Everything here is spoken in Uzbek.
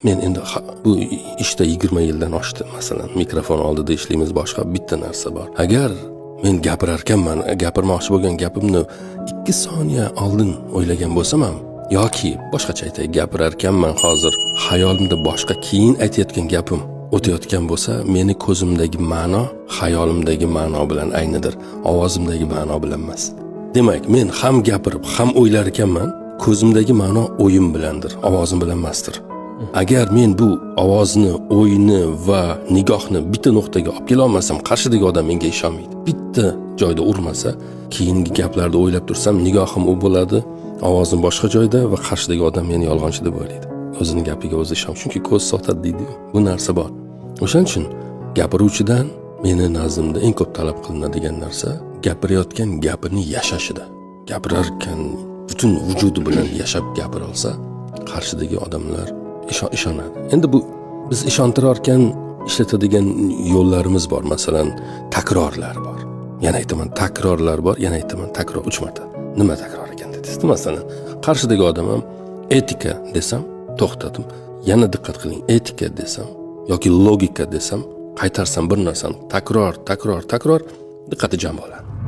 Men endi bu ishda 20 yildan oshdi. Masalan, mikrofon oldida ishlaymiz, boshqa bitta narsa bor. Agar men gapirarkanman, gapirmoqchi bo'lgan gapimni 2 soniya oldin o'ylagan bo'lsam ham yoki boshqacha aytay, gapirarkanman hozir xayolimda boshqa keyin aytayotgan gapim o'tayotgan bo'lsa, meni ko'zimdagi ma'no xayolimdagi ma'no bilan aynidir, ovozimdagi ma'no bilan emas. Demak, men ham gapirib, ham o'ylar ekanman, ko'zimdagi ma'no o'yim bilandir, ovozim bilan emasdir. Agar men bu ovozni, o'yni va nigohni bitta nuqtaga olib kela olmasam, qarshidagi odam menga ishonmaydi. Bitta joyda urmasa, keyingi gaplarda o'ylab tursam, nigohim u bo'ladi, ovozim boshqa joyda va qarshidagi odam meni yolg'onchi deb o'ylaydi. O'zining gapiga o'zi ishon, chunki ko'z sotadi deydi-ku. Bu narsa bor. O'shaning uchun gapiruvchidan meni nazdimda eng ko'p talab qilinadigan narsa gapirayotgan gapini yashashida. Gapirarkan butun vujudi bilan yashab gapira olsa, qarshidagi odamlar ishonadi. Endi bu biz ishontirarkan ishlatadigan yo'llarimiz bor. Masalan, takrorlar bor. Yana aytaman, takrorlar bor, yana aytaman, takror 3 marta. Nima takror ekan dedingiz? Masalan, qarshidagi odam ham etika desam, to'xtadim. Yana diqqat qiling, etika desam yoki logika desam, qaytarsam bir narsani takror, diqqati jam bo'ladi.